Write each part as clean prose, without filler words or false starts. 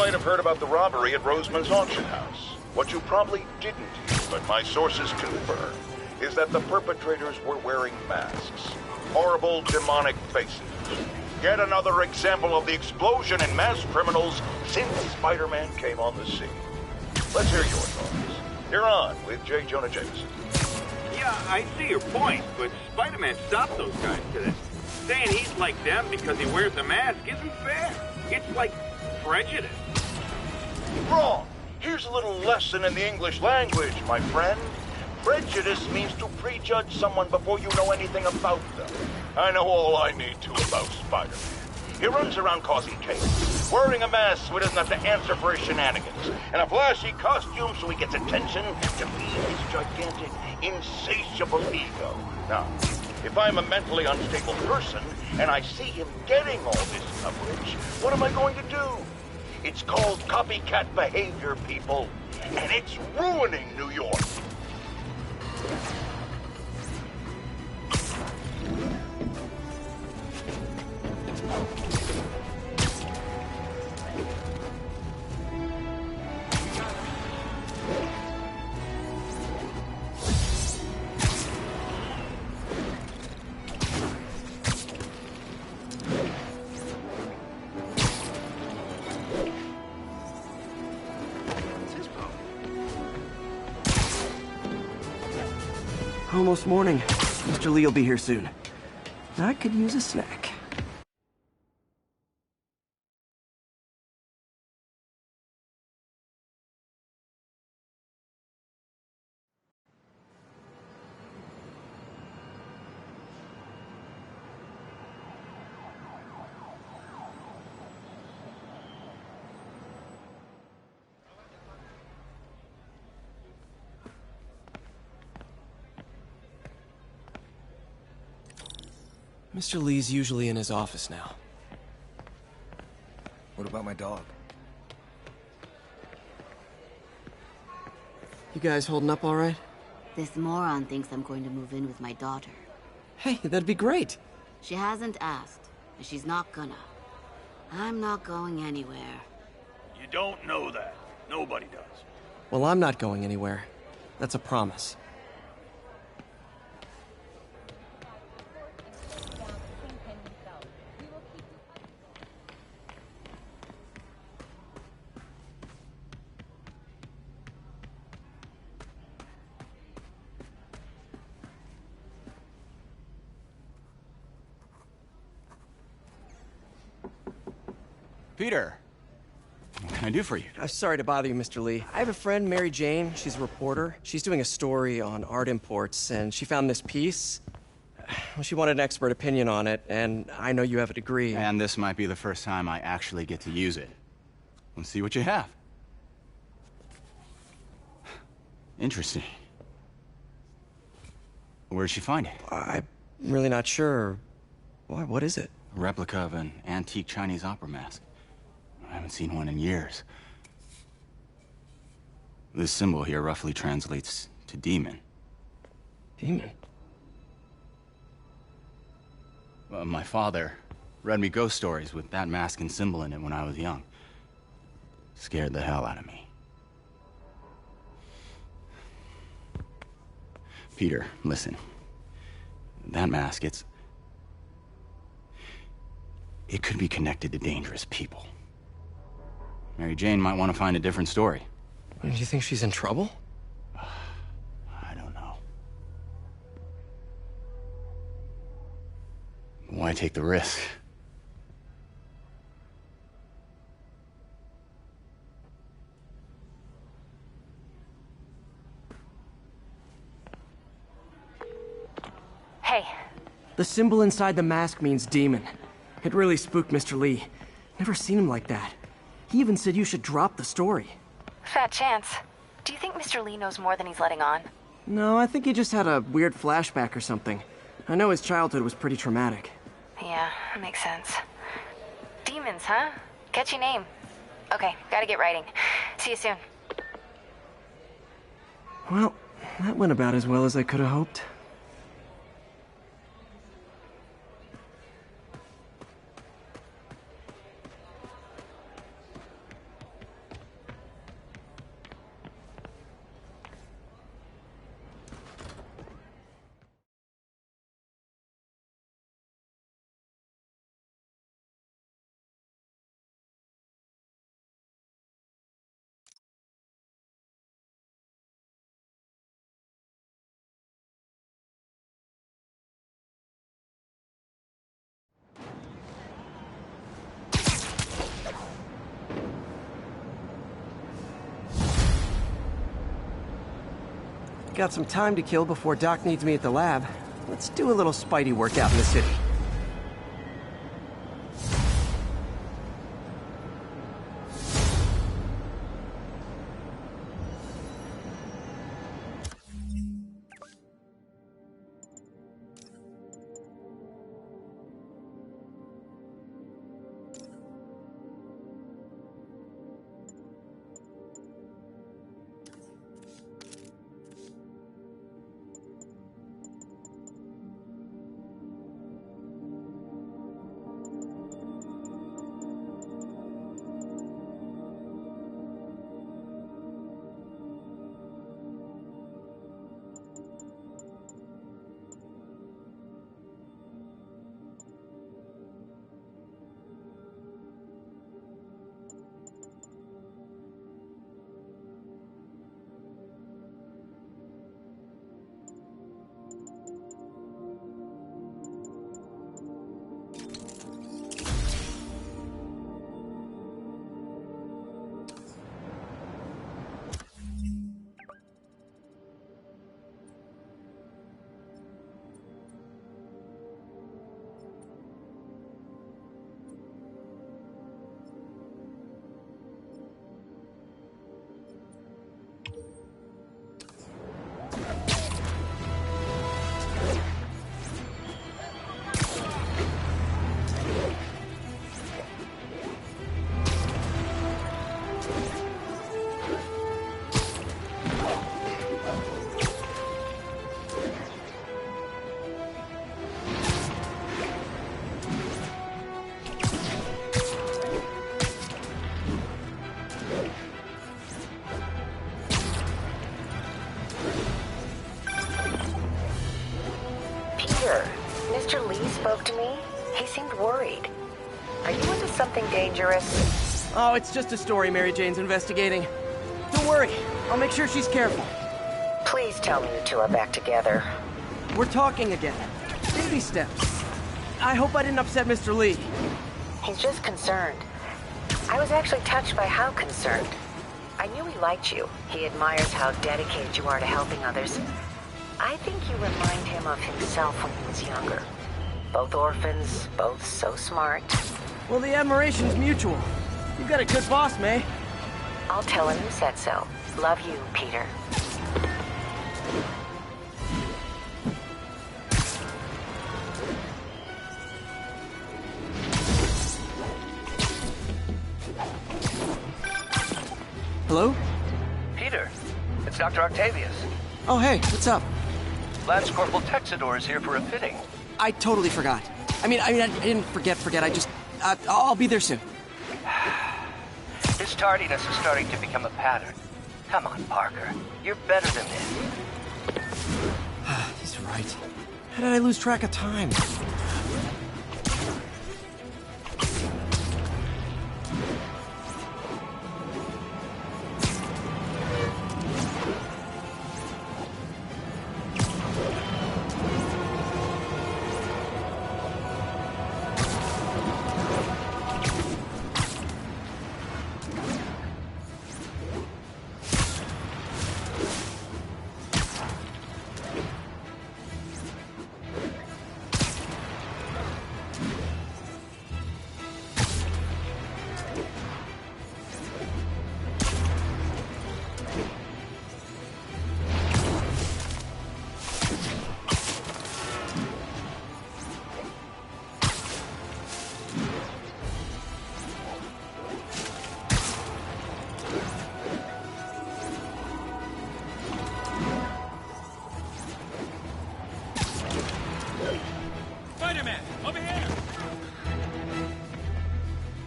might have heard about the robbery at Roseman's auction house. What you probably didn't hear, but my sources confirm, is that the perpetrators were wearing masks. Horrible, demonic faces. Yet another example of the explosion in mass criminals since Spider-Man came on the scene. Let's hear your thoughts. You're on with J. Jonah Jameson. Yeah, I see your point, but Spider-Man stopped those guys today. Saying he's like them because he wears a mask isn't fair. It's like prejudice. Wrong. Here's a little lesson in the English language, my friend. Prejudice means to prejudge someone before you know anything about them. I know all I need to about Spider-Man. He runs around causing chaos, wearing a mask so he doesn't have to answer for his shenanigans, and a flashy costume so he gets attention to feed his gigantic, insatiable ego. Now, if I'm a mentally unstable person, and I see him getting all this coverage, what am I going to do? It's called copycat behavior, people, and it's ruining New York. Almost morning. Mr. Lee will be here soon. I could use a snack. Mr. Lee's usually in his office now. What about my dog? You guys holding up all right? This moron thinks I'm going to move in with my daughter. Hey, that'd be great. She hasn't asked, and she's not gonna. I'm not going anywhere. You don't know that. Nobody does. Well, I'm not going anywhere. That's a promise. Peter! What can I do for you? Sorry to bother you, Mr. Lee. I have a friend, Mary Jane. She's a reporter. She's doing a story on art imports, and she found this piece. Well, she wanted an expert opinion on it, and I know you have a degree. And this might be the first time I actually get to use it. Let's see what you have. Interesting. Where'd she find it? I'm really not sure. Why, what is it? A replica of an antique Chinese opera mask. I haven't seen one in years. This symbol here roughly translates to demon. Demon? My father read me ghost stories with that mask and symbol in it when I was young. Scared the hell out of me. Peter, listen. That mask, it could be connected to dangerous people. Mary Jane might want to find a different story. Do you think she's in trouble? I don't know. Why take the risk? Hey. The symbol inside the mask means demon. It really spooked Mr. Lee. Never seen him like that. He even said you should drop the story. Fat chance. Do you think Mr. Lee knows more than he's letting on? No, I think he just had a weird flashback or something. I know his childhood was pretty traumatic. Yeah, makes sense. Demons, huh? Catchy name. Okay, gotta get writing. See you soon. Well, that went about as well as I could have hoped. got some time to kill before Doc needs me at the lab. Let's do a little Spidey workout in the city. Mr. Lee spoke to me. He seemed worried. Are you into something dangerous? Oh, it's just a story Mary Jane's investigating. Don't worry, I'll make sure she's careful. Please tell me you two are back together. We're talking again. Baby steps. I hope I didn't upset Mr. Lee. He's just concerned. I was actually touched by how concerned. I knew he liked you. He admires how dedicated you are to helping others. I think you remind him of himself when he was younger. Both orphans, both so smart. Well, the admiration's mutual. You've got a good boss, May. I'll tell him you said so. Love you, Peter. Hello? Peter, it's Dr. Octavius. Oh, hey, what's up? Lance Corporal Texador is here for a fitting. I totally forgot. I didn't forget. I'll be there soon. His tardiness is starting to become a pattern. Come on, Parker. You're better than this. He's right. How did I lose track of time?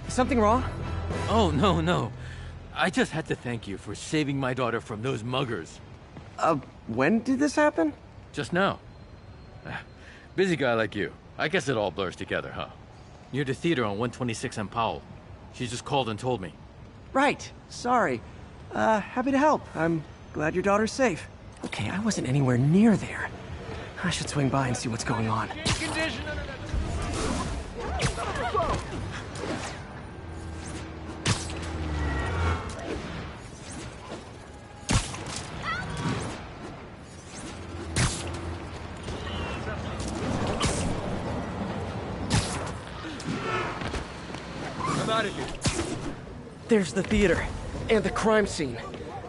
Something wrong? Oh, no. I just had to thank you for saving my daughter from those muggers. When did this happen? Just now. Busy guy like you. I guess it all blurs together, huh? Near the theater on 126 and Powell. She just called and told me. Right. Sorry. Happy to help. I'm glad your daughter's safe. Okay, I wasn't anywhere near there. I should swing by and see what's going on. out of here. There's the theater. And the crime scene.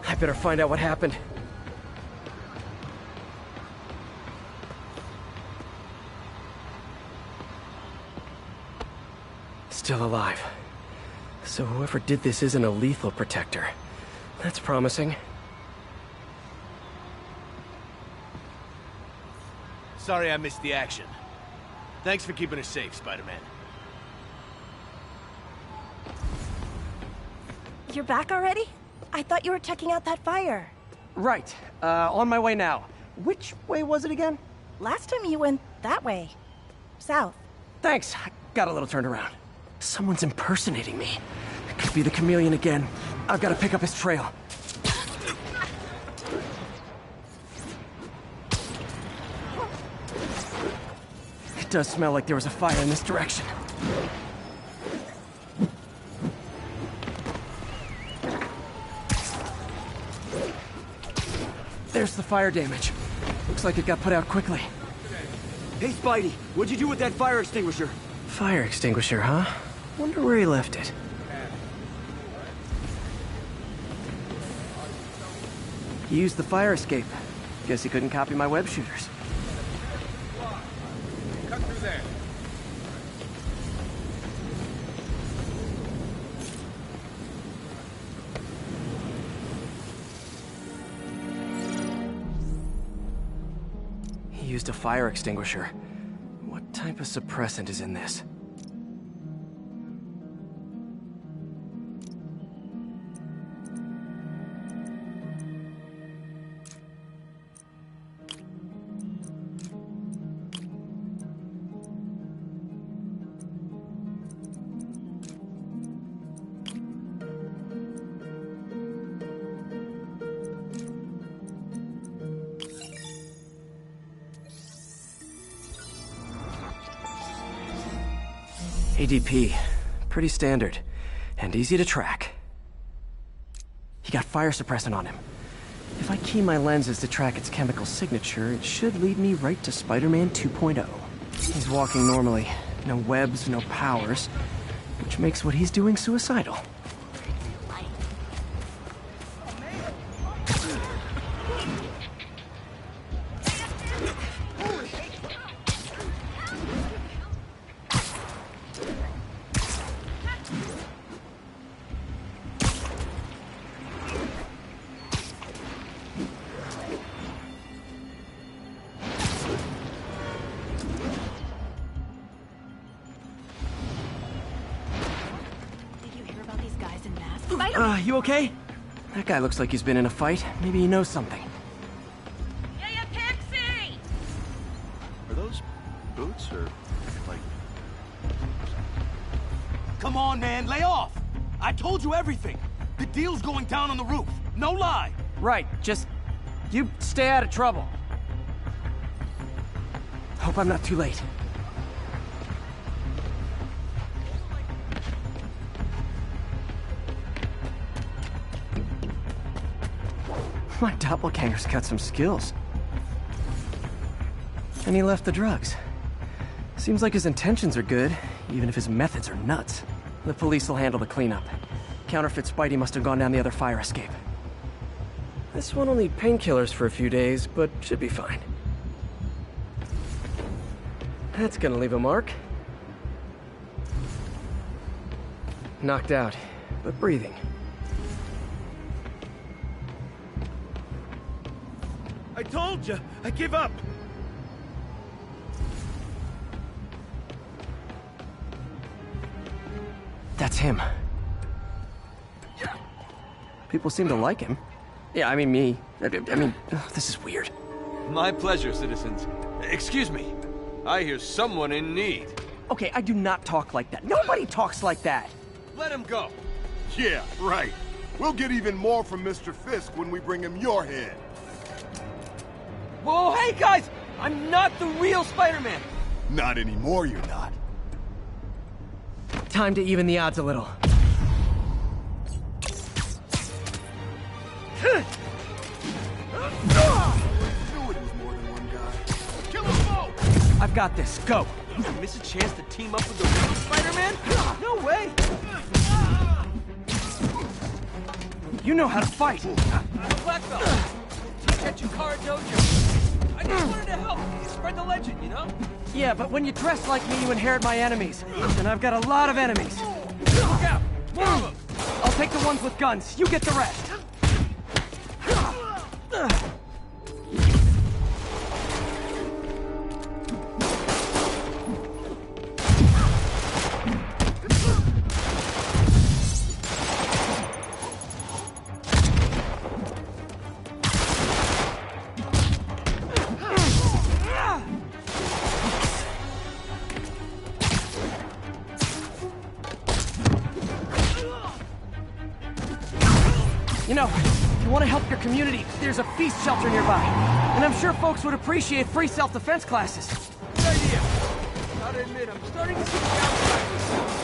I better find out what happened. Still alive. So whoever did this isn't a lethal protector. That's promising. Sorry I missed the action. Thanks for keeping us safe, Spider-Man. You're back already? I thought you were checking out that fire. Right. On my way now. Which way was it again? Last time you went that way. South. Thanks. I got a little turned around. Someone's impersonating me. It could be the chameleon again. I've got to pick up his trail. It does smell like there was a fire in this direction. There's the fire damage. Looks like it got put out quickly. Hey, Spidey, what'd you do with that fire extinguisher? Fire extinguisher, huh? Wonder where he left it. He used the fire escape. Guess he couldn't copy my web shooters. Cut through there. He used a fire extinguisher. What type of suppressant is in this? ADP. Pretty standard. And easy to track. He got fire suppressant on him. If I key my lenses to track its chemical signature, it should lead me right to Spider-Man 2.0. He's walking normally. No webs, no powers. Which makes what he's doing suicidal. You okay? That guy looks like he's been in a fight. Maybe he knows something. Hey, a taxi! Are those boots or like... Come on, man, lay off! I told you everything. The deal's going down on the roof. No lie. Right, just... you stay out of trouble. Hope I'm not too late. My doppelganger's got some skills. And he left the drugs. Seems like his intentions are good, even if his methods are nuts. The police will handle the cleanup. Counterfeit Spidey must have gone down the other fire escape. This one will need painkillers for a few days, but should be fine. That's gonna leave a mark. Knocked out, but breathing. I told you! I give up! That's him. People seem to like him. Yeah, I mean me. I mean, this is weird. My pleasure, citizens. Excuse me. I hear someone in need. Okay, I do not talk like that. Nobody talks like that. Let him go. Yeah, right. We'll get even more from Mr. Fisk when we bring him your head. Whoa, hey guys! I'm not the real Spider-Man! Not anymore, you're not. Time to even the odds a little. I've got this. Go. You miss a chance to team up with the real Spider-Man? No way! You know how to fight. I'm a black belt. Teach at Chikara Dojo. I just wanted to help. Spread the legend, you know? Yeah, but when you dress like me, you inherit my enemies. And I've got a lot of enemies. Look out! More of them! I'll take the ones with guns. You get the rest. You know, if you want to help your community, there's a feast shelter nearby. And I'm sure folks would appreciate free self-defense classes. Good idea. Gotta admit, I'm starting to see the downside of this.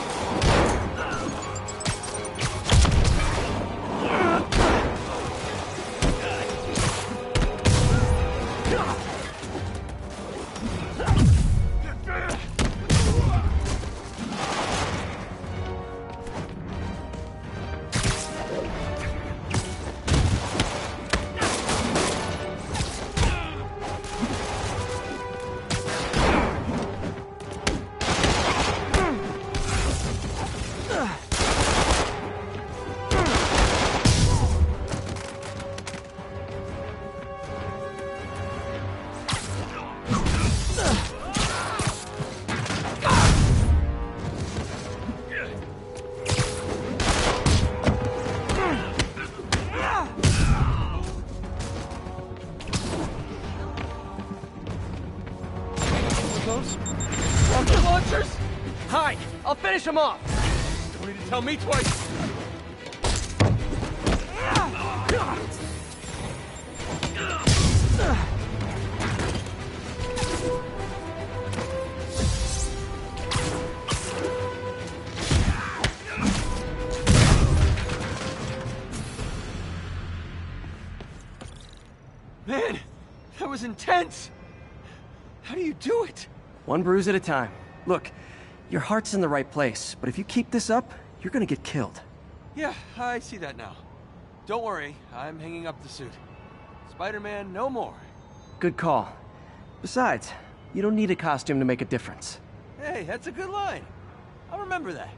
Rocket launchers? Hide! I'll finish them off! Don't need to tell me twice! Man, that was intense! How do you do it? One bruise at a time. Look, your heart's in the right place, but if you keep this up, you're gonna get killed. Yeah, I see that now. Don't worry, I'm hanging up the suit. Spider-Man, no more. Good call. Besides, you don't need a costume to make a difference. Hey, that's a good line. I'll remember that.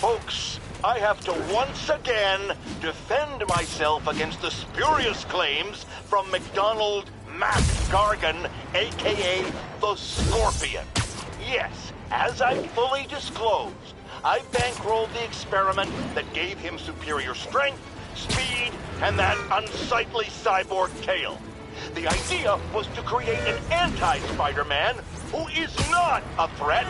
Folks, I have to once again defend myself against the spurious claims from McDonald Matt Gargan, aka the Scorpion. Yes, as I fully disclosed, I bankrolled the experiment that gave him superior strength, speed, and that unsightly cyborg tail. The idea was to create an anti-Spider-Man who is not a threat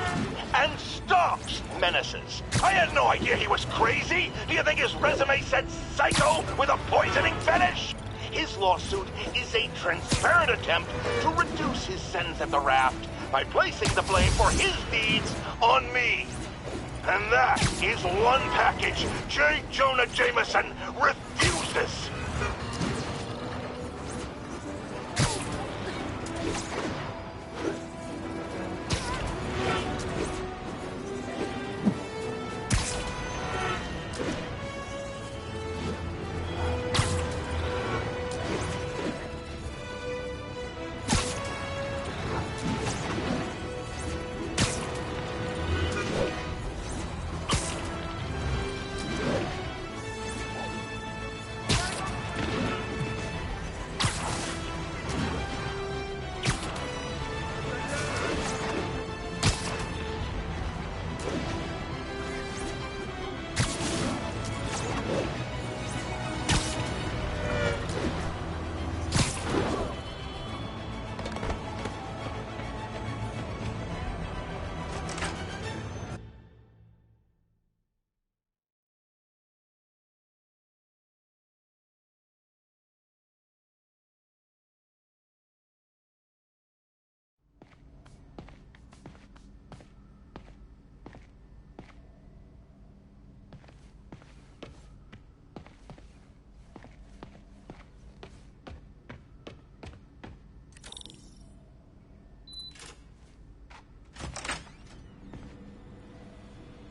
and stops menaces. I had no idea he was crazy. Do you think his resume said psycho with a poisoning fetish? His lawsuit is a transparent attempt to reduce his sentence at the raft by placing the blame for his deeds on me. And that is one package J. Jonah Jameson refuses.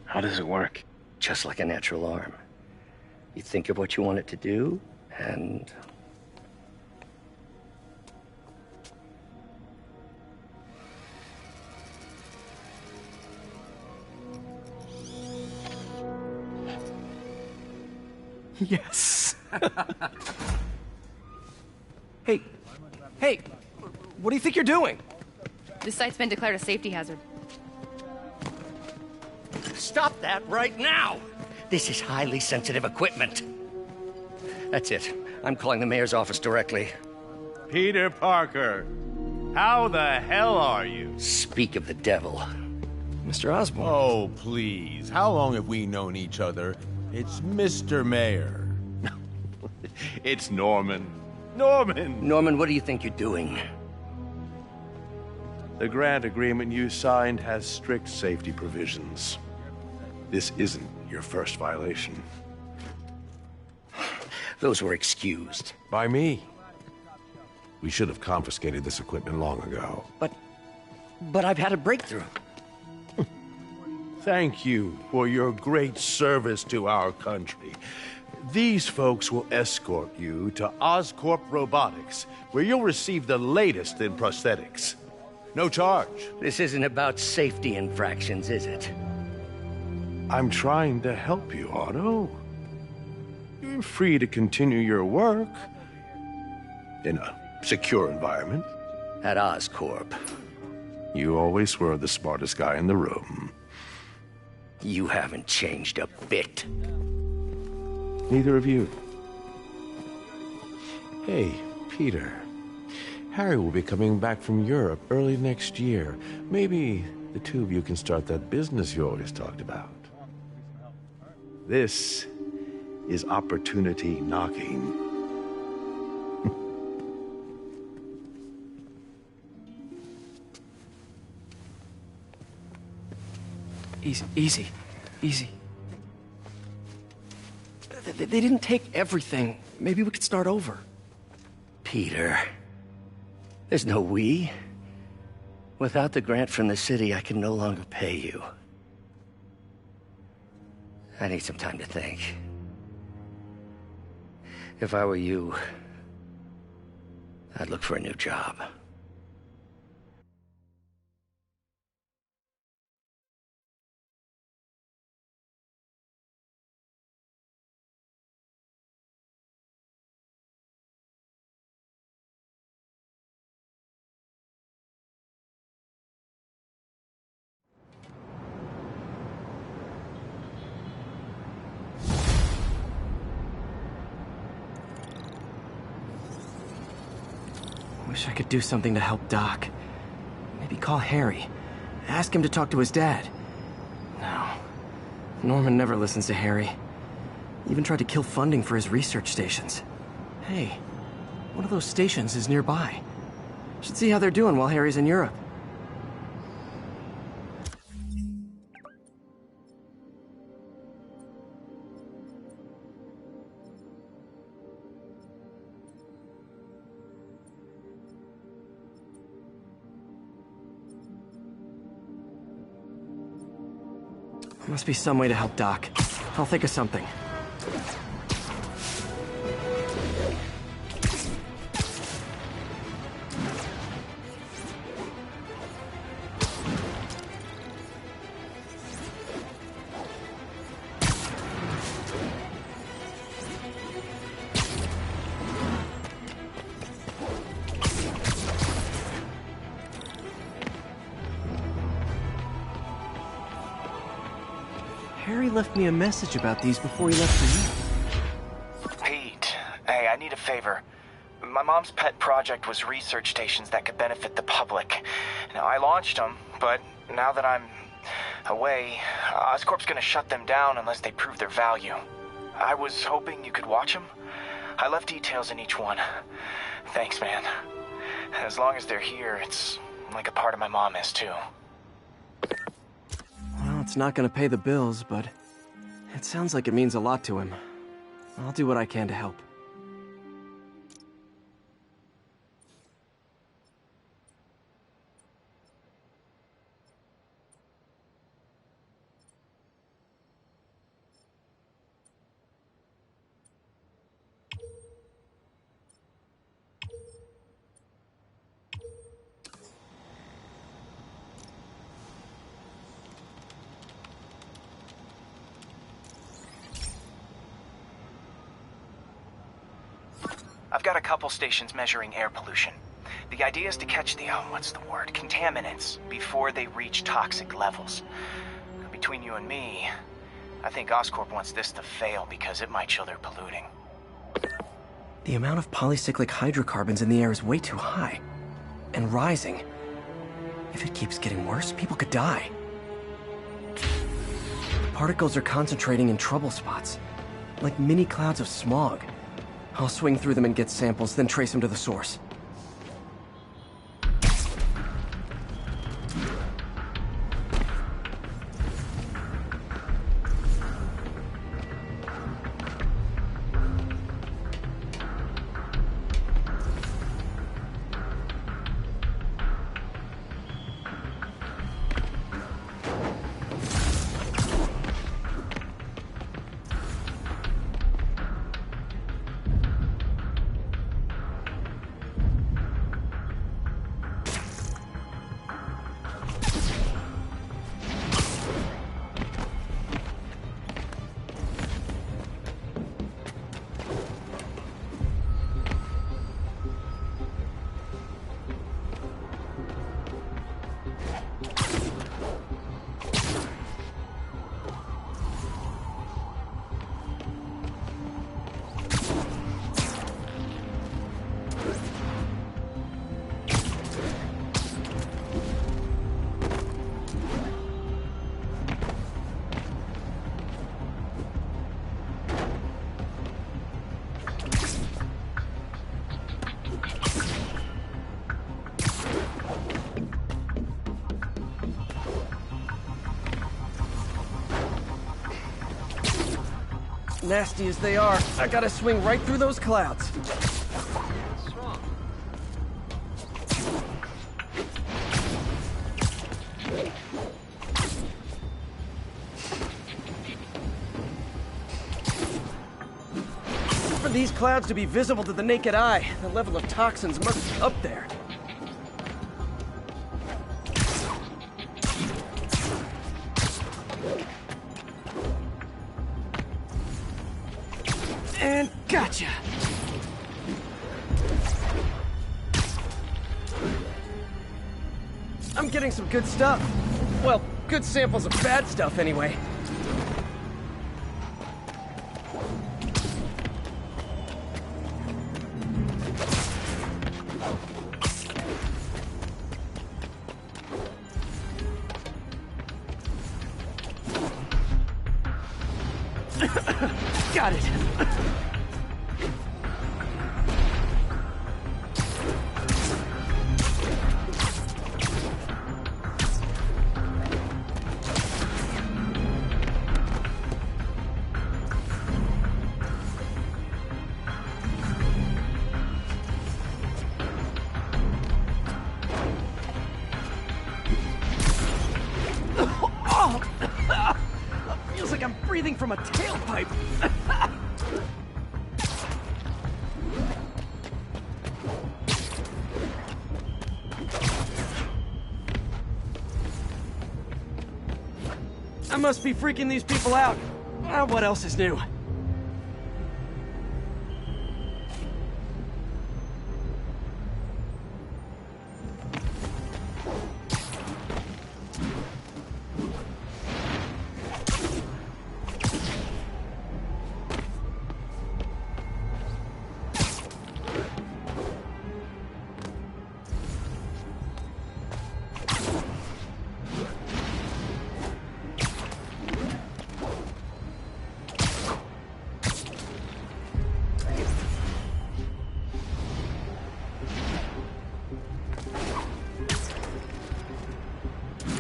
How does it work? Just like a natural arm. You think of what you want it to do, and... Yes. Hey, what do you think you're doing? This site's been declared a safety hazard. Stop that right now! This is highly sensitive equipment. That's it. I'm calling the mayor's office directly. Peter Parker, how the hell are you? Speak of the devil. Mr. Osborn. Oh, please. How long have we known each other? It's Mr. Mayor. It's Norman. Norman, what do you think you're doing? The grant agreement you signed has strict safety provisions. This isn't your first violation. Those were excused. By me. We should have confiscated this equipment long ago. But I've had a breakthrough. Thank you for your great service to our country. These folks will escort you to Oscorp Robotics, where you'll receive the latest in prosthetics. No charge. This isn't about safety infractions, is it? I'm trying to help you, Otto. You're free to continue your work in a secure environment. At Oscorp. You always were the smartest guy in the room. You haven't changed a bit. Neither of you. Hey, Peter. Harry will be coming back from Europe early next year. Maybe the two of you can start that business you always talked about. This is opportunity knocking. Easy. They didn't take everything. Maybe we could start over. Peter, there's no we. Without the grant from the city, I can no longer pay you. I need some time to think. If I were you, I'd look for a new job. Wish I could do something to help Doc. Maybe call Harry. Ask him to talk to his dad. No. Norman never listens to Harry. Even tried to kill funding for his research stations. Hey, one of those stations is nearby. Should see how they're doing while Harry's in Europe. Must be some way to help Doc. I'll think of something. Harry left me a message about these before he left for you. Pete, hey, I need a favor. My mom's pet project was research stations that could benefit the public. Now, I launched them, but now that I'm away, Oscorp's gonna shut them down unless they prove their value. I was hoping you could watch them. I left details in each one. Thanks, man. As long as they're here, it's like a part of my mom is, too. Well, it's not gonna pay the bills, but it sounds like it means a lot to him. I'll do what I can to help. I've got a couple stations measuring air pollution. The idea is to catch the, contaminants before they reach toxic levels. Between you and me, I think Oscorp wants this to fail because it might show they're polluting. The amount of polycyclic hydrocarbons in the air is way too high. And rising. If it keeps getting worse, people could die. The particles are concentrating in trouble spots, like mini clouds of smog. I'll swing through them and get samples, then trace them to the source. Nasty as they are, I gotta swing right through those clouds. What's wrong? For these clouds to be visible to the naked eye, the level of toxins must be up there. And gotcha! I'm getting some good stuff. Well, good samples of bad stuff anyway. Got it. Feels like I'm breathing from a tailpipe. I must be freaking these people out. What else is new?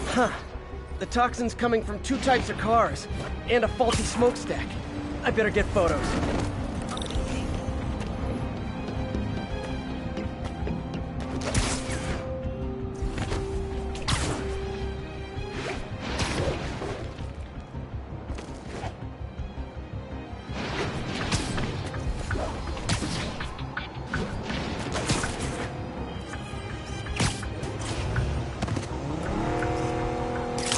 Huh. The toxin's coming from 2 types of cars, and a faulty smokestack. I better get photos.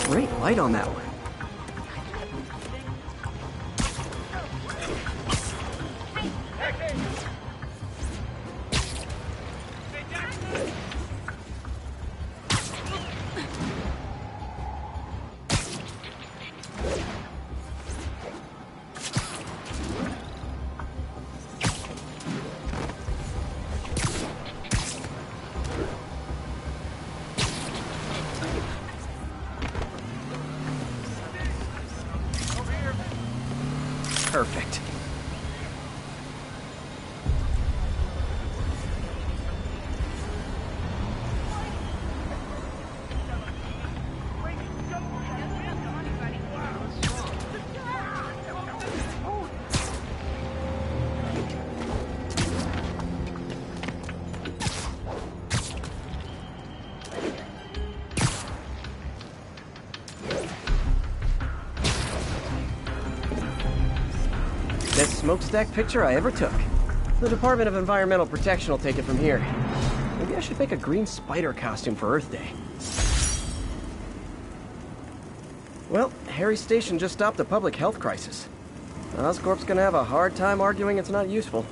Great light on that one. Perfect. Best smokestack picture I ever took. The Department of Environmental Protection will take it from here. Maybe I should make a green spider costume for Earth Day. Well, Harry's station just stopped a public health crisis. Oscorp's gonna have a hard time arguing it's not useful.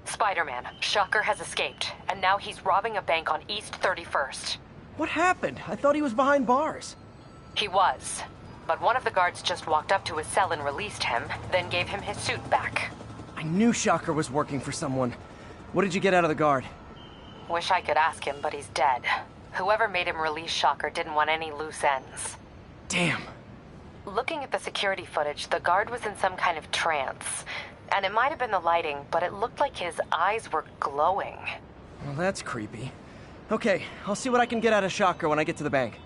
Spider-Man, Shocker has escaped, and now he's robbing a bank on East 31st. What happened? I thought he was behind bars. He was, but one of the guards just walked up to his cell and released him, then gave him his suit back. I knew Shocker was working for someone. What did you get out of the guard? Wish I could ask him, but he's dead. Whoever made him release Shocker didn't want any loose ends. Damn. Looking at the security footage, the guard was in some kind of trance. And it might have been the lighting, but it looked like his eyes were glowing. Well, that's creepy. Okay, I'll see what I can get out of Shocker when I get to the bank.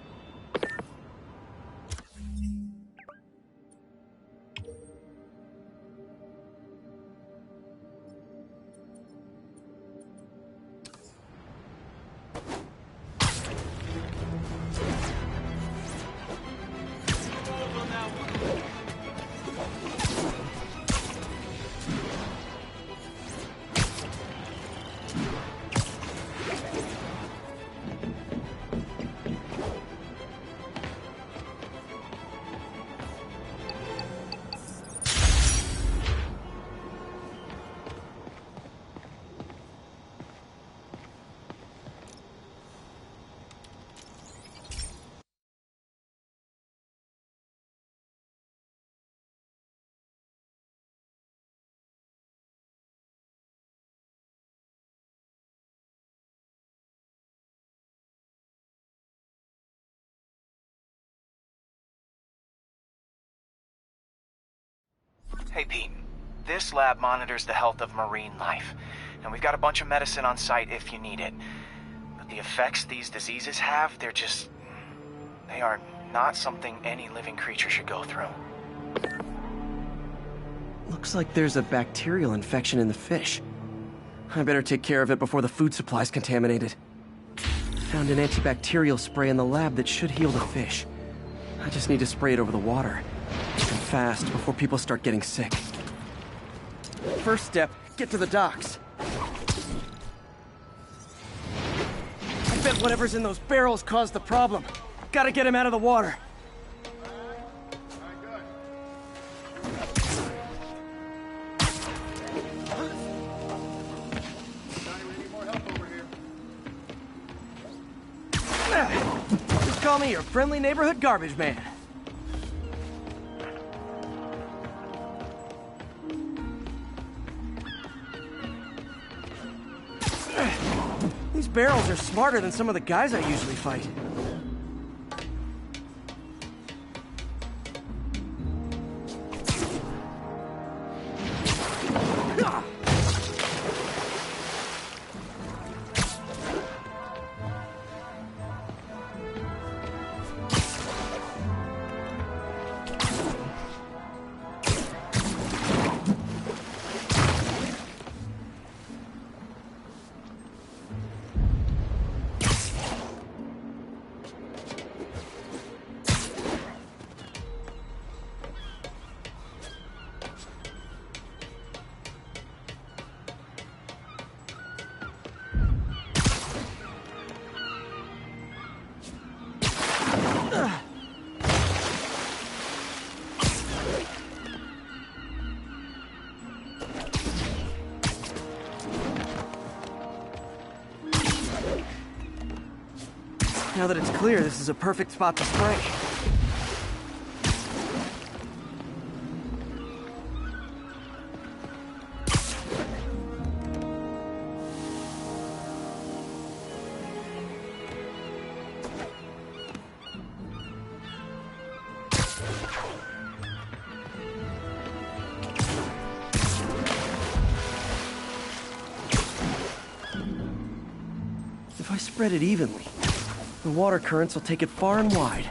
Hey, Pete. This lab monitors the health of marine life, and we've got a bunch of medicine on site if you need it. But the effects these diseases have, they are not something any living creature should go through. Looks like there's a bacterial infection in the fish. I better take care of it before the food supply's contaminated. Found an antibacterial spray in the lab that should heal the fish. I just need to spray it over the water. And fast, before people start getting sick. First step, get to the docks. I bet whatever's in those barrels caused the problem. Gotta get him out of the water. Just call me your friendly neighborhood garbage man. These barrels are smarter than some of the guys I usually fight. Now that it's clear, this is a perfect spot to spray. If I spread it evenly, the water currents will take it far and wide.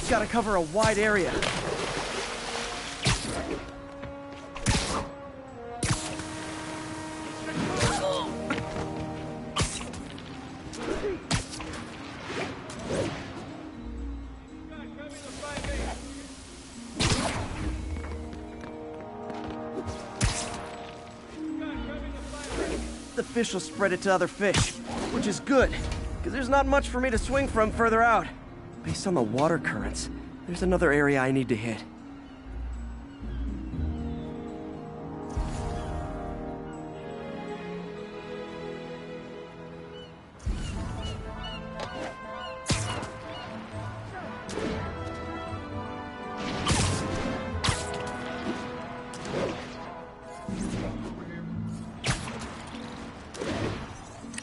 Gotta cover a wide area. The fish will spread it to other fish, which is good, because there's not much for me to swing from further out. Based on the water currents, there's another area I need to hit.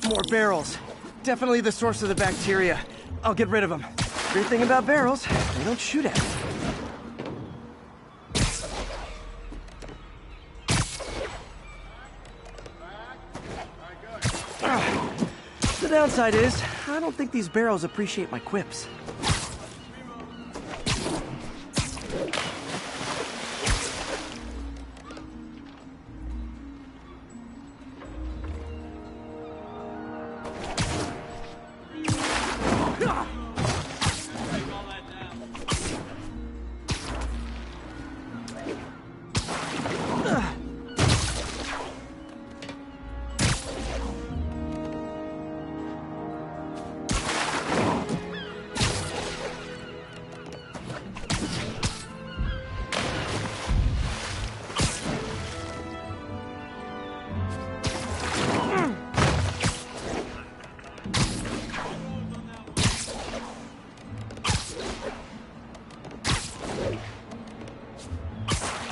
More barrels. Definitely the source of the bacteria. I'll get rid of them. Great thing about barrels, they don't shoot at me. downside is, I don't think these barrels appreciate my quips.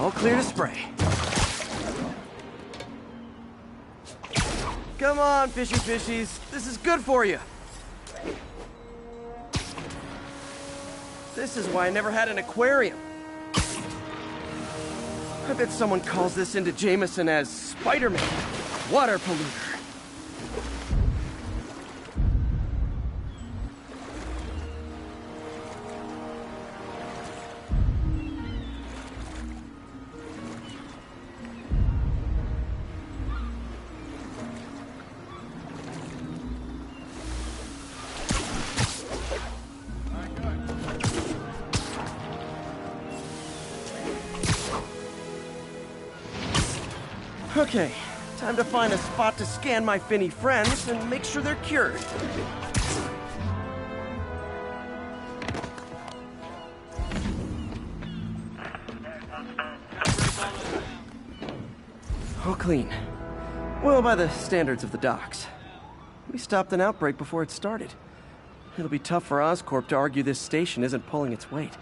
All clear to spray. Come on, fishy fishies. This is good for you. This is why I never had an aquarium. I bet someone calls this into Jameson as Spider-Man, water polluter. Okay, time to find a spot to scan my finny friends and make sure they're cured. All clean. Well, by the standards of the docks. We stopped an outbreak before it started. It'll be tough for Oscorp to argue this station isn't pulling its weight.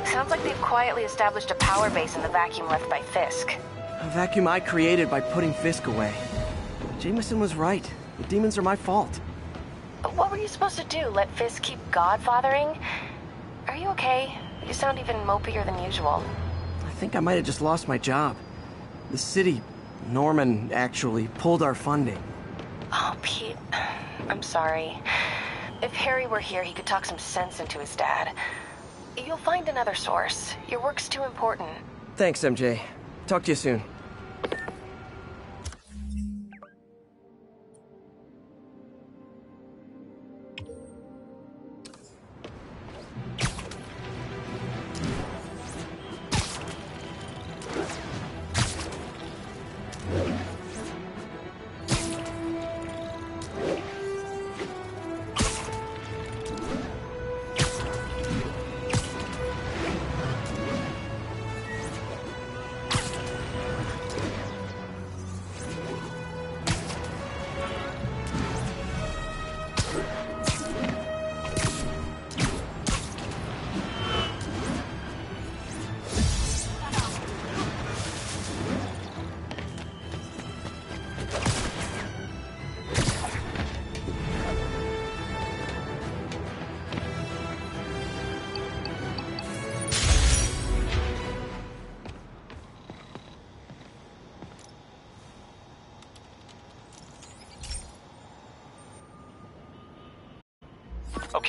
Sounds like they've quietly established a power base in the vacuum left by Fisk. A vacuum I created by putting Fisk away. Jameson was right. The demons are my fault. But what were you supposed to do? Let Fisk keep godfathering? Are you okay? You sound even mopier than usual. I think I might have just lost my job. The city, Norman, actually, pulled our funding. Oh, Pete. I'm sorry. If Harry were here, he could talk some sense into his dad. You'll find another source. Your work's too important. Thanks, MJ. Talk to you soon.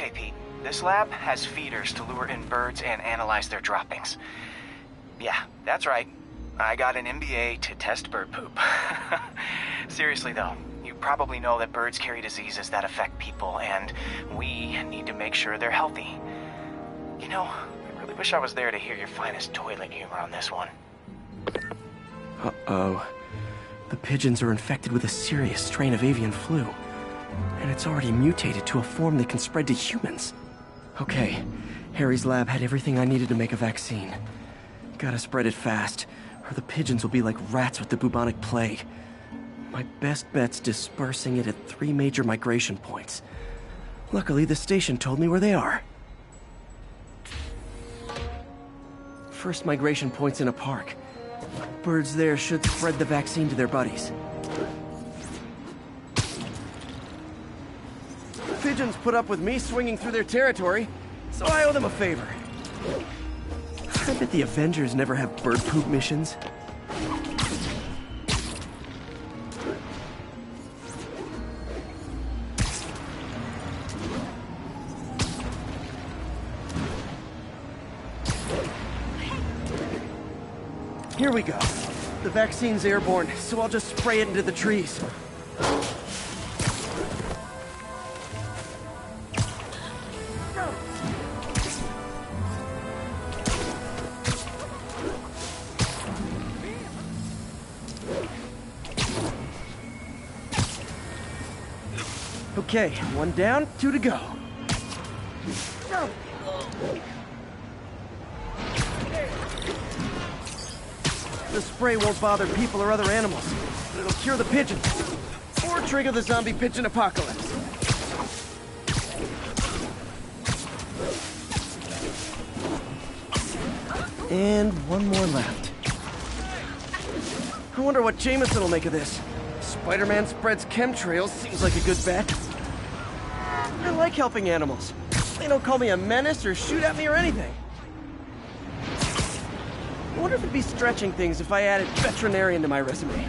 Okay, Pete. This lab has feeders to lure in birds and analyze their droppings. Yeah, that's right. I got an MBA to test bird poop. Seriously though, you probably know that birds carry diseases that affect people, and we need to make sure they're healthy. You know, I really wish I was there to hear your finest toilet humor on this one. Uh-oh. The pigeons are infected with a serious strain of avian flu. And it's already mutated to a form that can spread to humans. Okay, Harry's lab had everything I needed to make a vaccine. Gotta spread it fast, or the pigeons will be like rats with the bubonic plague. My best bet's dispersing it at 3 major migration points. Luckily, the station told me where they are. First migration point's in a park. Birds there should spread the vaccine to their buddies. Pigeons put up with me swinging through their territory, so I owe them a favor. I bet the Avengers never have bird poop missions. Here we go. The vaccine's airborne, so I'll just spray it into the trees. Okay, 1 down, 2 to go. The spray won't bother people or other animals, but it'll cure the pigeons, or trigger the zombie pigeon apocalypse. And 1 more left. I wonder what Jameson will make of this. Spider-Man spreads chemtrails, seems like a good bet. I like helping animals. They don't call me a menace or shoot at me or anything. I wonder if it'd be stretching things if I added veterinarian to my resume.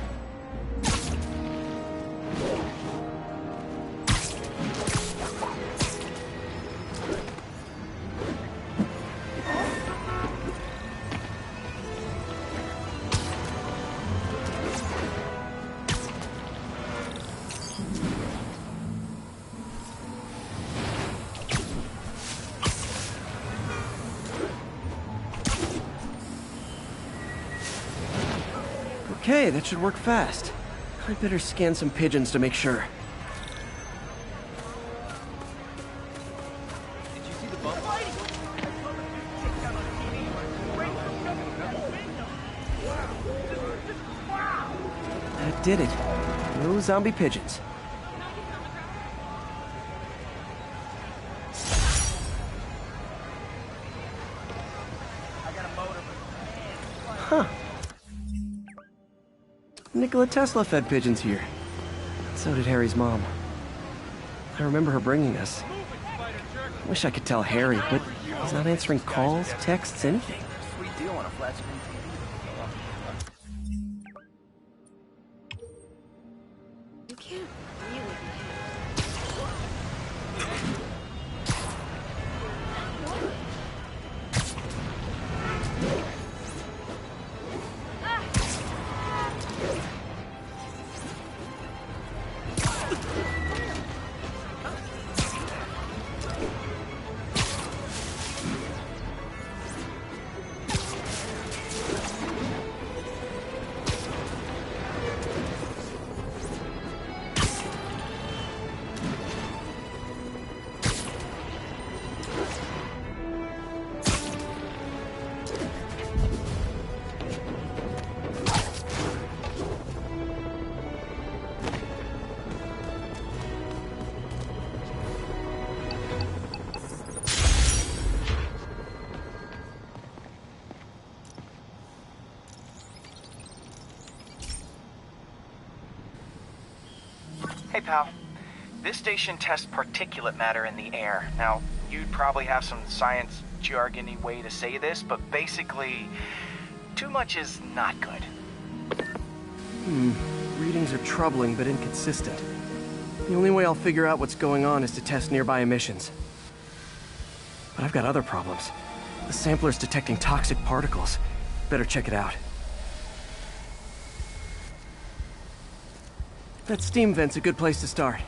Okay, that should work fast. I'd better scan some pigeons to make sure. Did you see the bump? That did it. No zombie pigeons. Huh. Nikola Tesla fed pigeons here. So did Harry's mom. I remember her bringing us. Wish I could tell Harry, but he's not answering calls, texts, anything. Sweet deal on a flat screen You can't really. Hey, pal. This station tests particulate matter in the air. Now, you'd probably have some science jargony way to say this, but basically, too much is not good. Readings are troubling but inconsistent. The only way I'll figure out what's going on is to test nearby emissions. But I've got other problems. The sampler's detecting toxic particles. Better check it out. That steam vent's a good place to start.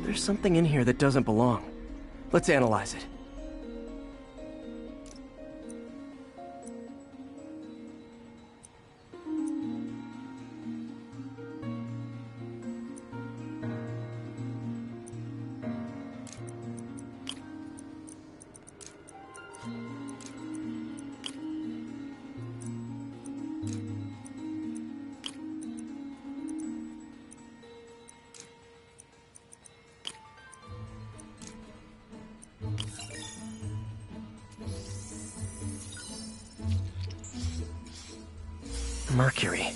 There's something in here that doesn't belong. Let's analyze it. Mercury.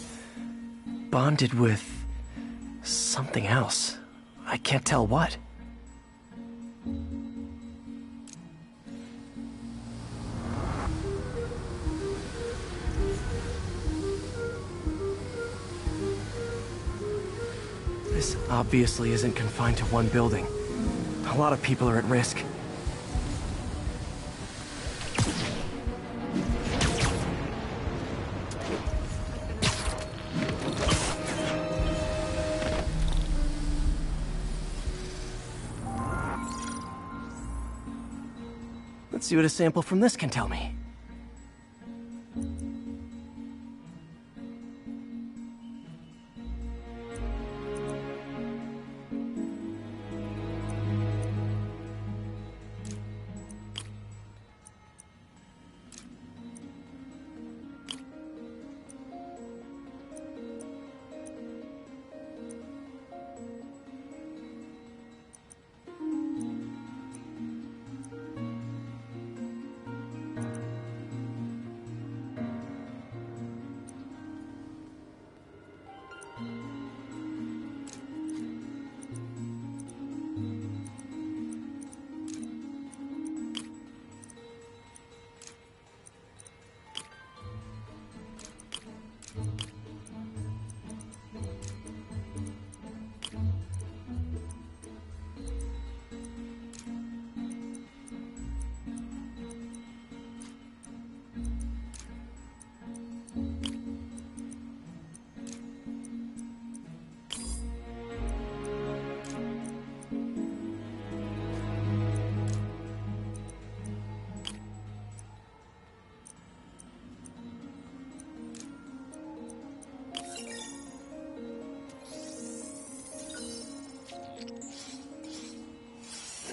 Bonded with something else. I can't tell what. This obviously isn't confined to one building. A lot of people are at risk. Let's see what a sample from this can tell me.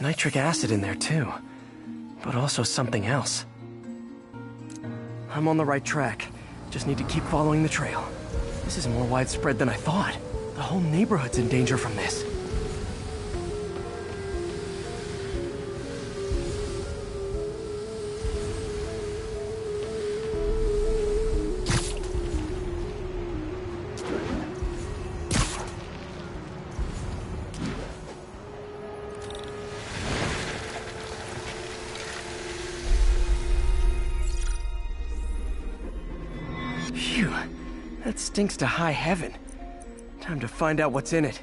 Nitric acid in there too, but also something else. I'm on the right track. Just need to keep following the trail. This is more widespread than I thought. The whole neighborhood's in danger from this. Phew, that stinks to high heaven. Time to find out what's in it.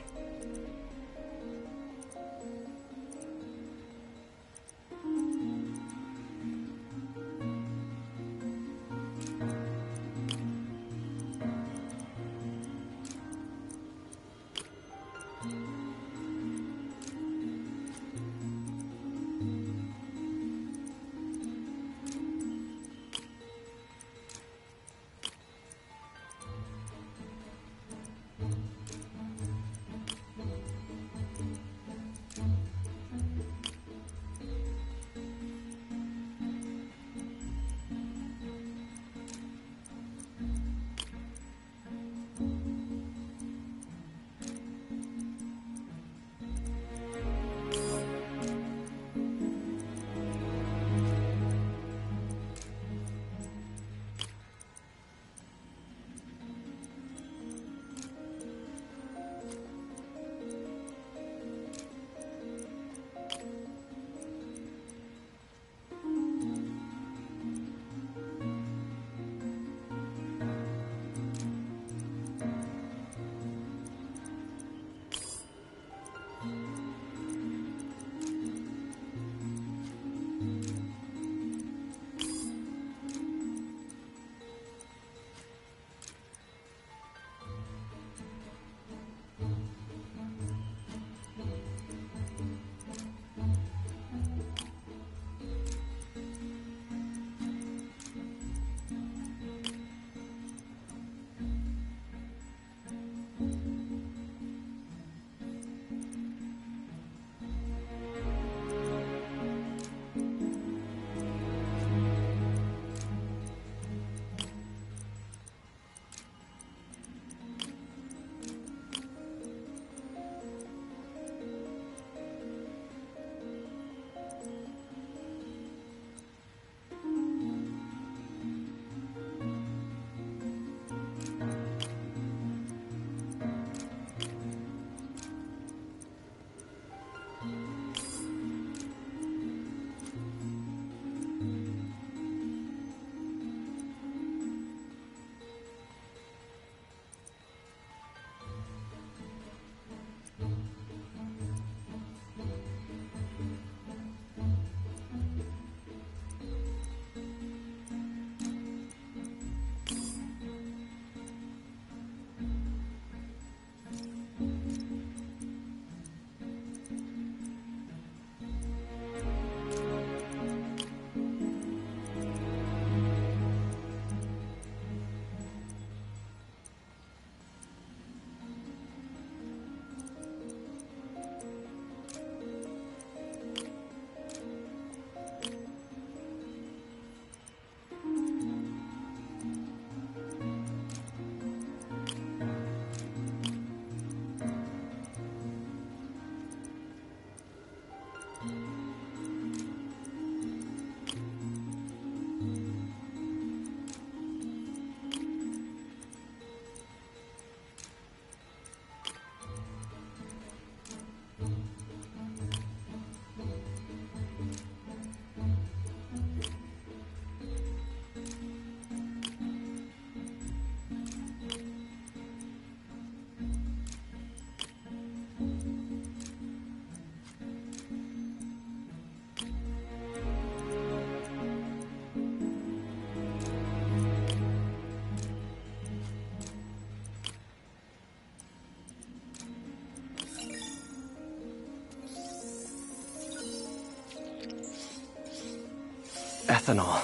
Ethanol.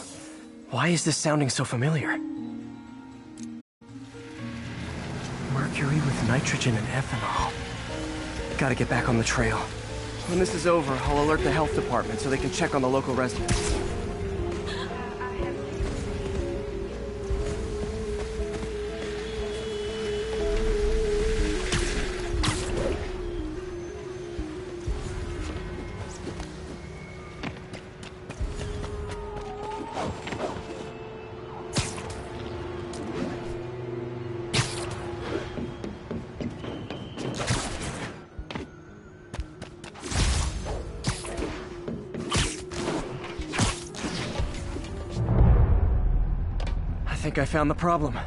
Why is this sounding so familiar? Mercury with nitrogen and ethanol. Gotta get back on the trail. When this is over, I'll alert the health department so they can check on the local residents. I found the problem.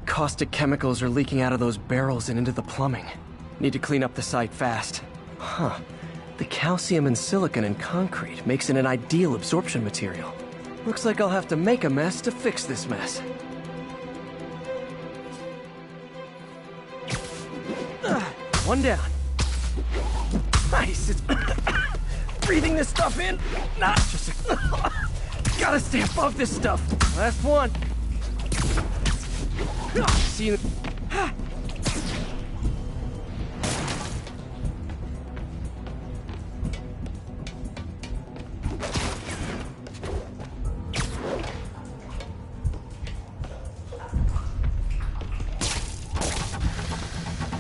Caustic chemicals are leaking out of those barrels and into the plumbing. Need to clean up the site fast. Huh. The calcium and silicon in concrete makes it an ideal absorption material. Looks like I'll have to make a mess to fix this mess. One down. Nice. It's breathing this stuff in. Not just. Gotta stay above this stuff. Last one. See you.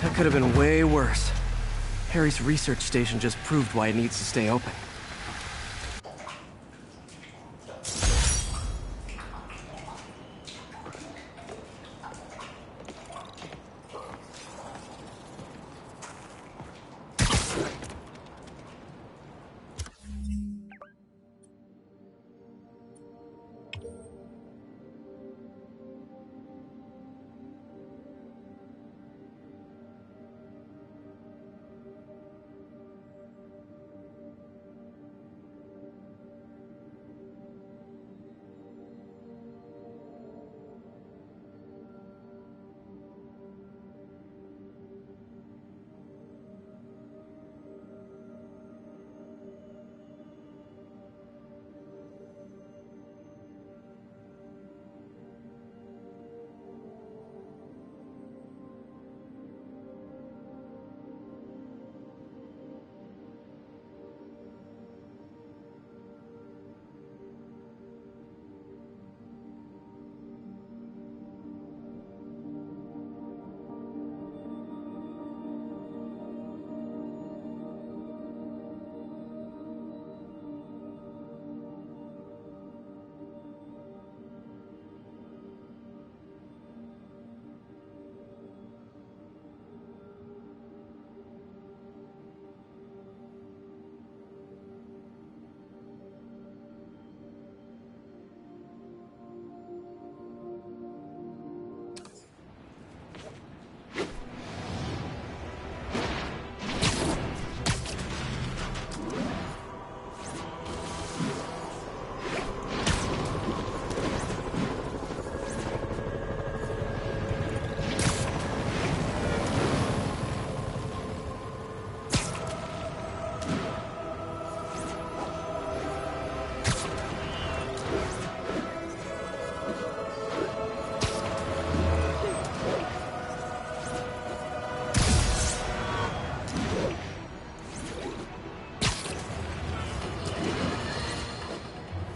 That could have been way worse. Harry's research station just proved why it needs to stay open.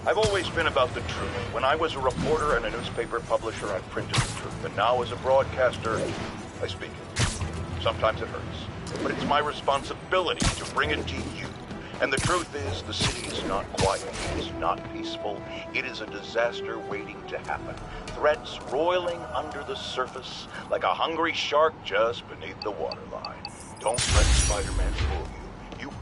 I've always been about the truth. When I was a reporter and a newspaper publisher, I printed the truth. And now as a broadcaster, I speak it. Sometimes it hurts. But it's my responsibility to bring it to you. And the truth is, the city is not quiet. It's not peaceful. It is a disaster waiting to happen. Threats roiling under the surface like a hungry shark just beneath the waterline. Don't let Spider-Man fool you.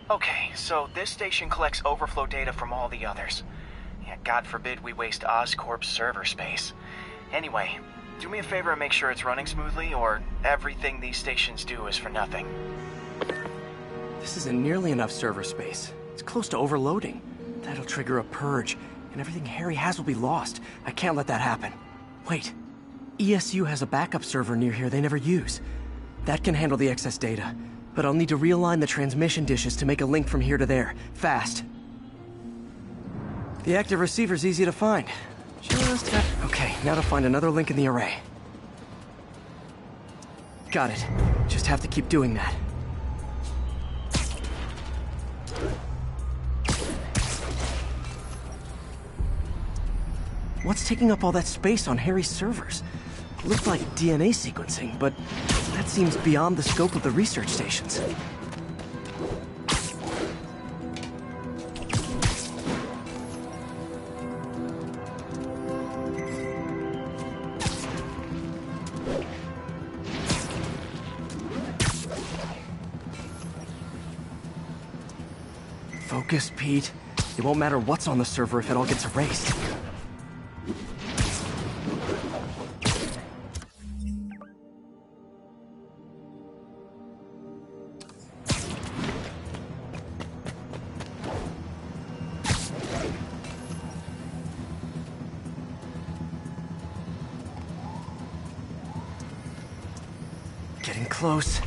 Okay, so this station collects overflow data from all the others. Yeah, God forbid we waste Oscorp's server space. Anyway, do me a favor and make sure it's running smoothly, or everything these stations do is for nothing. This isn't nearly enough server space. It's close to overloading. That'll trigger a purge, and everything Harry has will be lost. I can't let that happen. Wait. ESU has a backup server near here they never use. That can handle the excess data, but I'll need to realign the transmission dishes to make a link from here to there, fast. The active receiver's easy to find. Okay, now to find another link in the array. Got it. Just have to keep doing that. What's taking up all that space on Harry's servers? Looks like DNA sequencing, but that seems beyond the scope of the research stations. Focus, Pete. It won't matter what's on the server if it all gets erased. Getting close.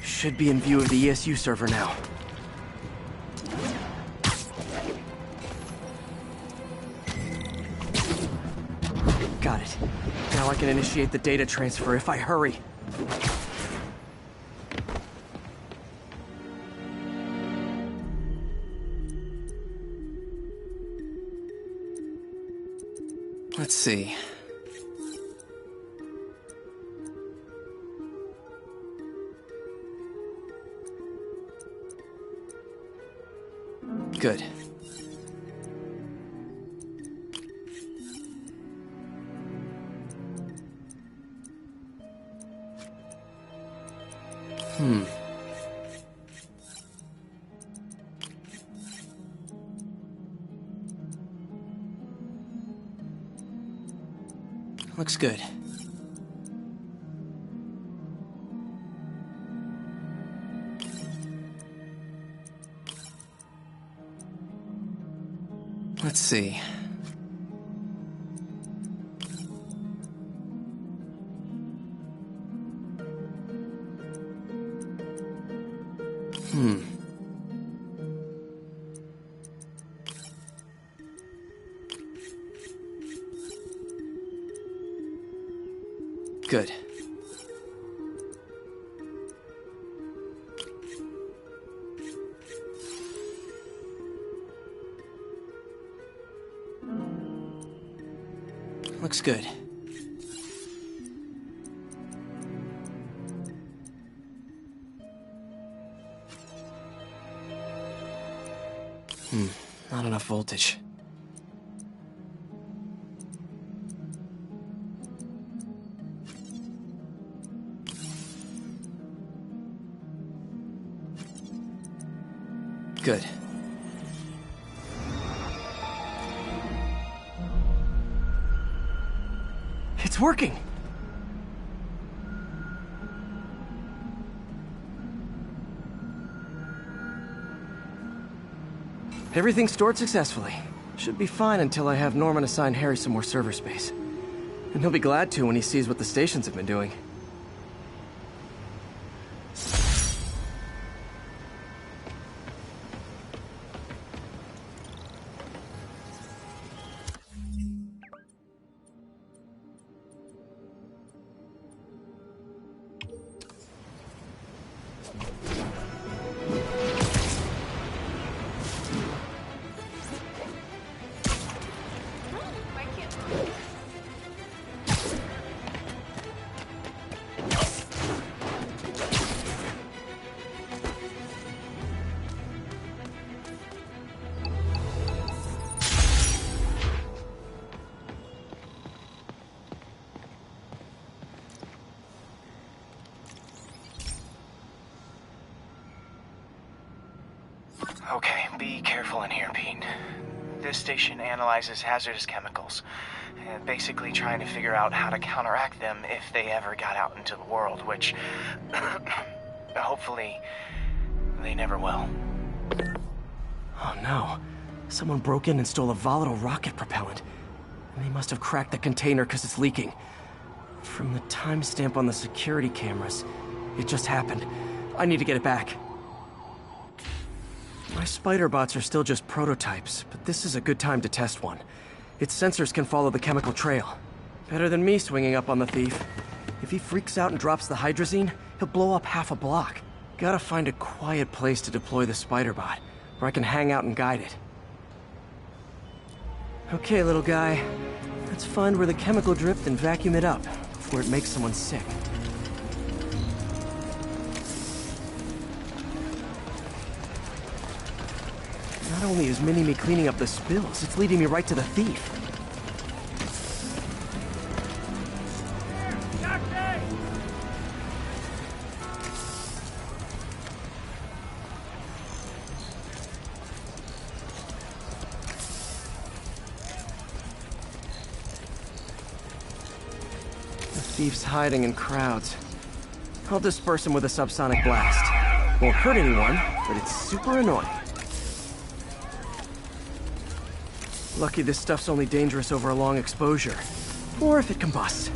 Should be in view of the ESU server now. Got it. Now I can initiate the data transfer if I hurry. Let's see. Good. Looks good. Let's see. Good. Looks good. Not enough voltage. Good. It's working! Everything's stored successfully. Should be fine until I have Norman assign Harry some more server space. And he'll be glad to when he sees what the stations have been doing. Okay, be careful in here, Pete. This station analyzes hazardous chemicals, basically trying to figure out how to counteract them if they ever got out into the world, which hopefully they never will. Oh no. Someone broke in and stole a volatile rocket propellant. And they must have cracked the container because it's leaking. From the timestamp on the security cameras, it just happened. I need to get it back. My spider bots are still just prototypes, but this is a good time to test one. Its sensors can follow the chemical trail. Better than me swinging up on the thief. If he freaks out and drops the hydrazine, he'll blow up half a block. Gotta find a quiet place to deploy the spider bot, where I can hang out and guide it. Okay, little guy. Let's find where the chemical dripped and vacuum it up before it makes someone sick. Not only is Mini-Me cleaning up the spills, it's leading me right to the thief. The thief's hiding in crowds. I'll disperse him with a subsonic blast. Won't hurt anyone, but it's super annoying. Lucky this stuff's only dangerous over a long exposure. Or if it combusts.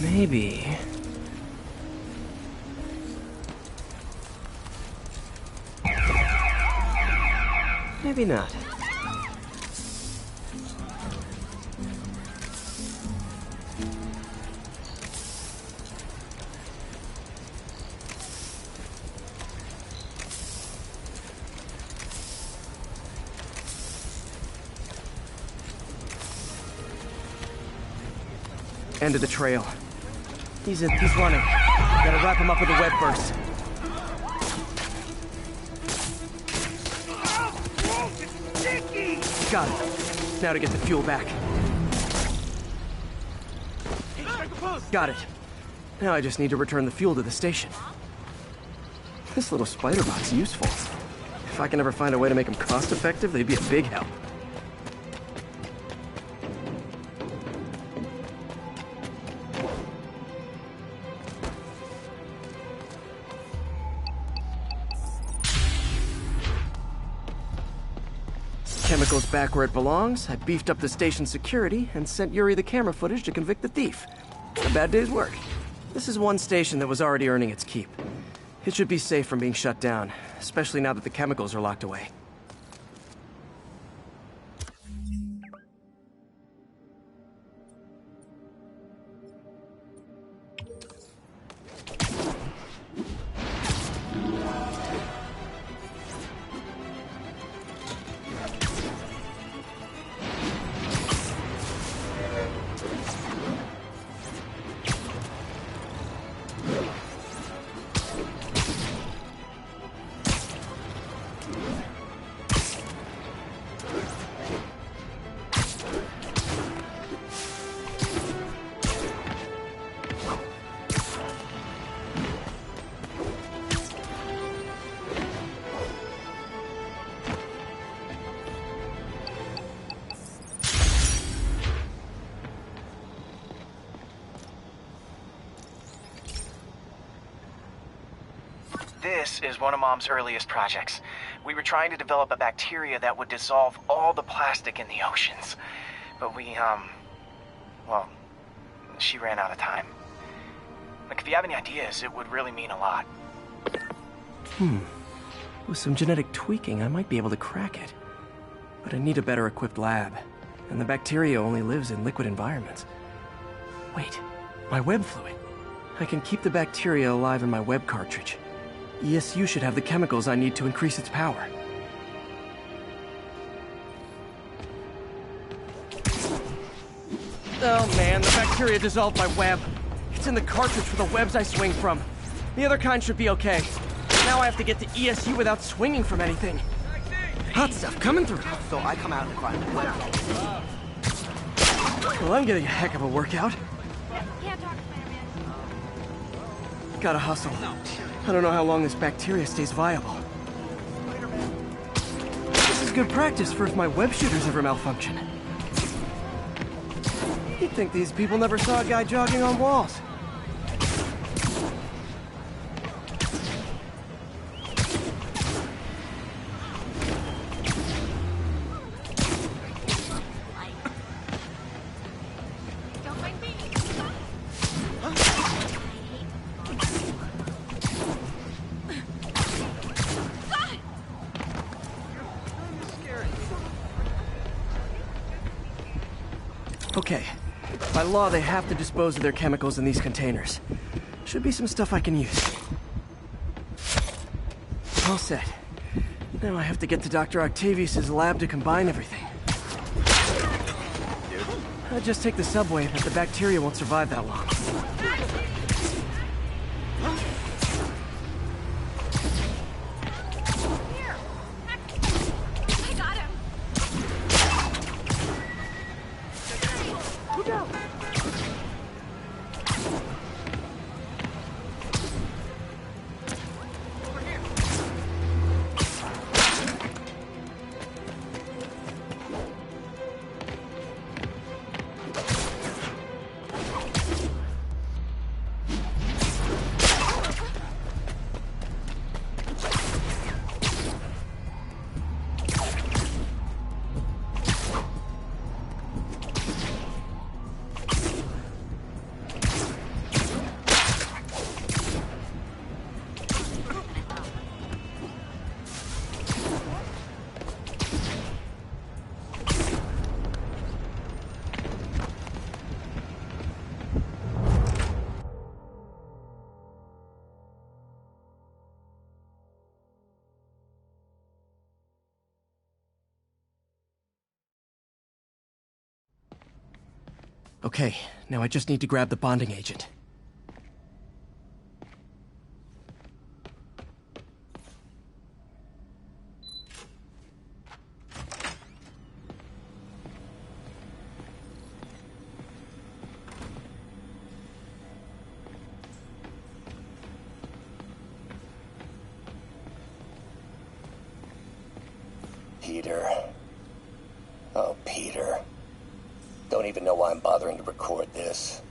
Maybe... maybe not. End of the trail. He's running. Gotta wrap him up with a web burst. Got it. Now to get the fuel back. Got it. Now I just need to return the fuel to the station. This little spider bot's useful. If I can ever find a way to make them cost-effective, they'd be a big help. Chemicals back where it belongs. I beefed up the station's security and sent Yuri the camera footage to convict the thief. A bad day's work. This is one station that was already earning its keep. It should be safe from being shut down, especially now that the chemicals are locked away. This is one of Mom's earliest projects. We were trying to develop a bacteria that would dissolve all the plastic in the oceans. But well, she ran out of time. Like, if you have any ideas, it would really mean a lot. With some genetic tweaking, I might be able to crack it. But I need a better equipped lab. And the bacteria only lives in liquid environments. Wait, my web fluid. I can keep the bacteria alive in my web cartridge. ESU should have the chemicals I need to increase its power. Oh man, the bacteria dissolved my web. It's in the cartridge for the webs I swing from. The other kind should be okay. Now I have to get to ESU without swinging from anything. Hot stuff coming through. So I come out and find the web. Well, I'm getting a heck of a workout. Gotta hustle. I don't know how long this bacteria stays viable. This is good practice for if my web shooters ever malfunction. You'd think these people never saw a guy jogging on walls. Okay. By law, they have to dispose of their chemicals in these containers. Should be some stuff I can use. All set. Now I have to get to Dr. Octavius's lab to combine everything. I'd just take the subway, but the bacteria won't survive that long. Okay, now I just need to grab the bonding agent. Peter. Oh, Peter. Don't even know why I'm bothering to record this.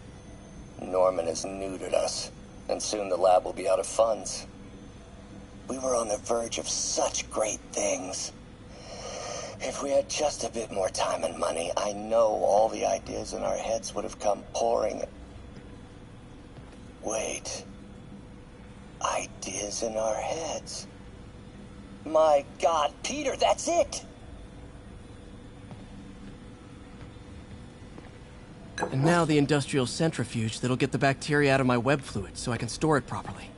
Norman has neutered us, and soon the lab will be out of funds. We were on the verge of such great things. If we had just a bit more time and money, I know all the ideas in our heads would have come pouring. Wait. Ideas in our heads. My God, Peter, that's it! And now the industrial centrifuge that'll get the bacteria out of my web fluid so I can store it properly.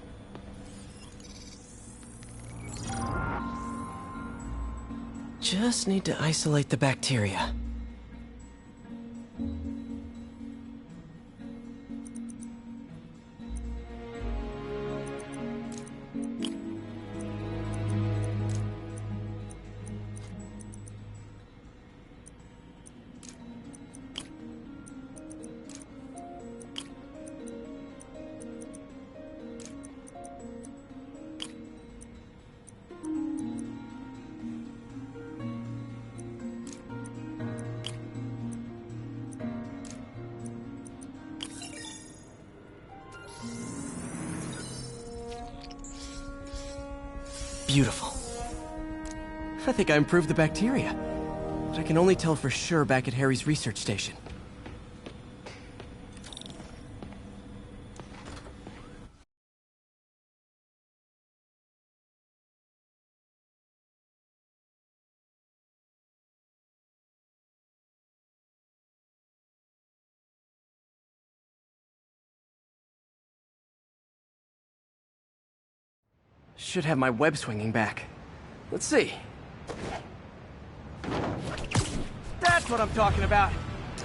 Just need to isolate the bacteria. Beautiful. I think I improved the bacteria. But I can only tell for sure back at Harry's research station. Should have my web swinging back. Let's see. That's what I'm talking about.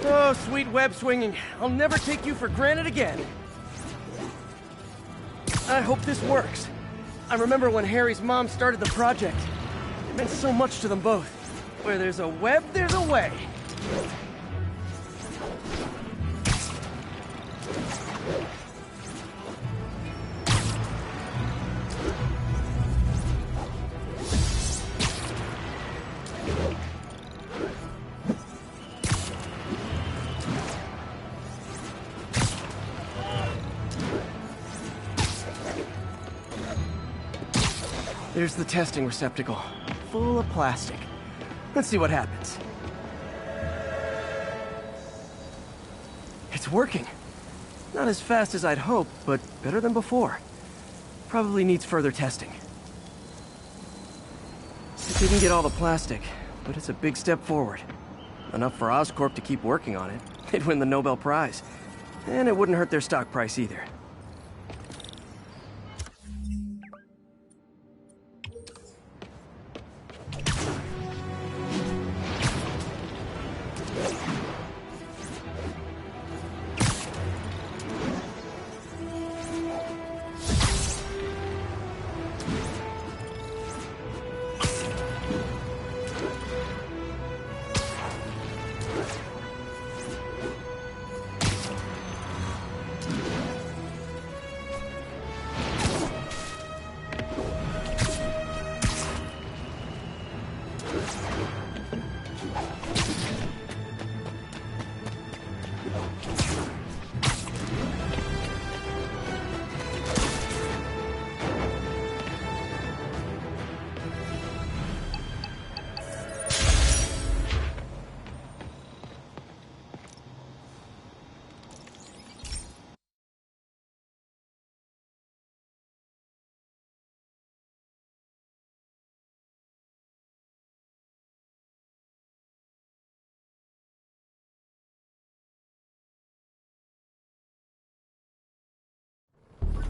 Oh, sweet web swinging. I'll never take you for granted again. I hope this works. I remember when Harry's mom started the project. It meant so much to them both. Where there's a web, there's a way. There's the testing receptacle, full of plastic. Let's see what happens. It's working. Not as fast as I'd hoped, but better than before. Probably needs further testing. It didn't get all the plastic, but it's a big step forward. Enough for Oscorp to keep working on it. They'd win the Nobel Prize. And it wouldn't hurt their stock price either.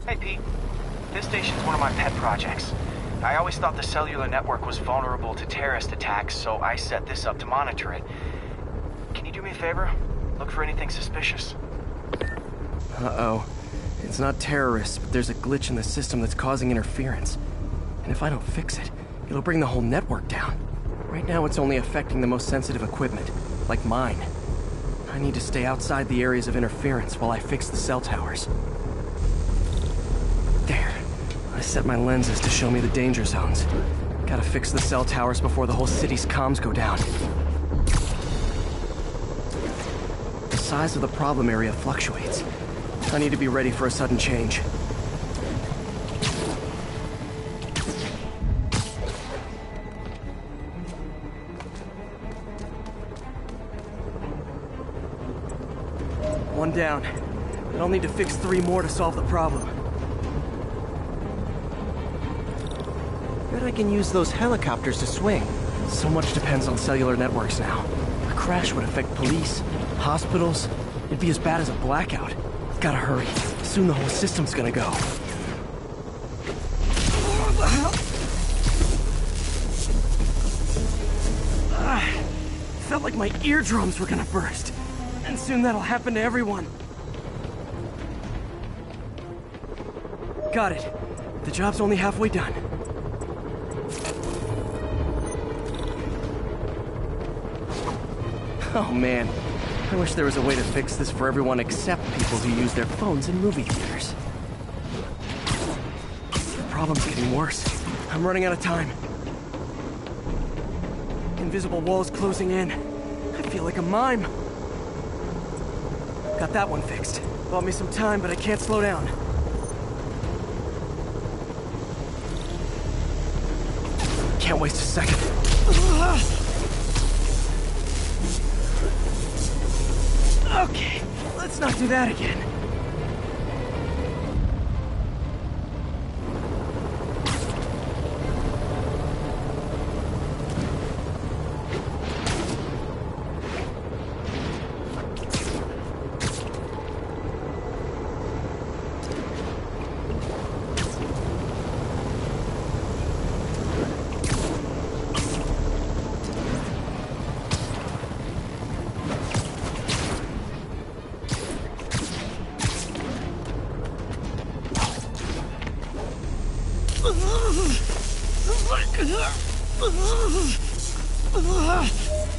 Hey, Pete. This station's one of my pet projects. I always thought the cellular network was vulnerable to terrorist attacks, so I set this up to monitor it. Can you do me a favor? Look for anything suspicious. Uh-oh. It's not terrorists, but there's a glitch in the system that's causing interference. And if I don't fix it, it'll bring the whole network down. Right now it's only affecting the most sensitive equipment, like mine. I need to stay outside the areas of interference while I fix the cell towers. There. I set my lenses to show me the danger zones. Gotta fix the cell towers before the whole city's comms go down. The size of the problem area fluctuates. I need to be ready for a sudden change. One down. And I'll need to fix 3 more to solve the problem. Bet I can use those helicopters to swing. So much depends on cellular networks now. A crash would affect police, hospitals. It'd be as bad as a blackout. Gotta hurry. Soon the whole system's gonna go. Felt like my eardrums were gonna burst. And soon that'll happen to everyone. Got it. The job's only halfway done. Oh man, I wish there was a way to fix this for everyone except people who use their phones in movie theaters. The problem's getting worse. I'm running out of time. Invisible walls closing in. I feel like a mime. Got that one fixed. Bought me some time, but I can't slow down. Can't waste a second. Okay, let's not do that again.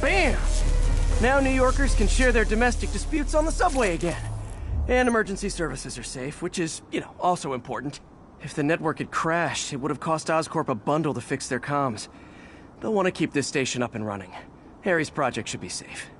Bam! Now New Yorkers can share their domestic disputes on the subway again. And emergency services are safe, which is, also important. If the network had crashed, it would have cost Oscorp a bundle to fix their comms. They'll want to keep this station up and running. Harry's project should be safe.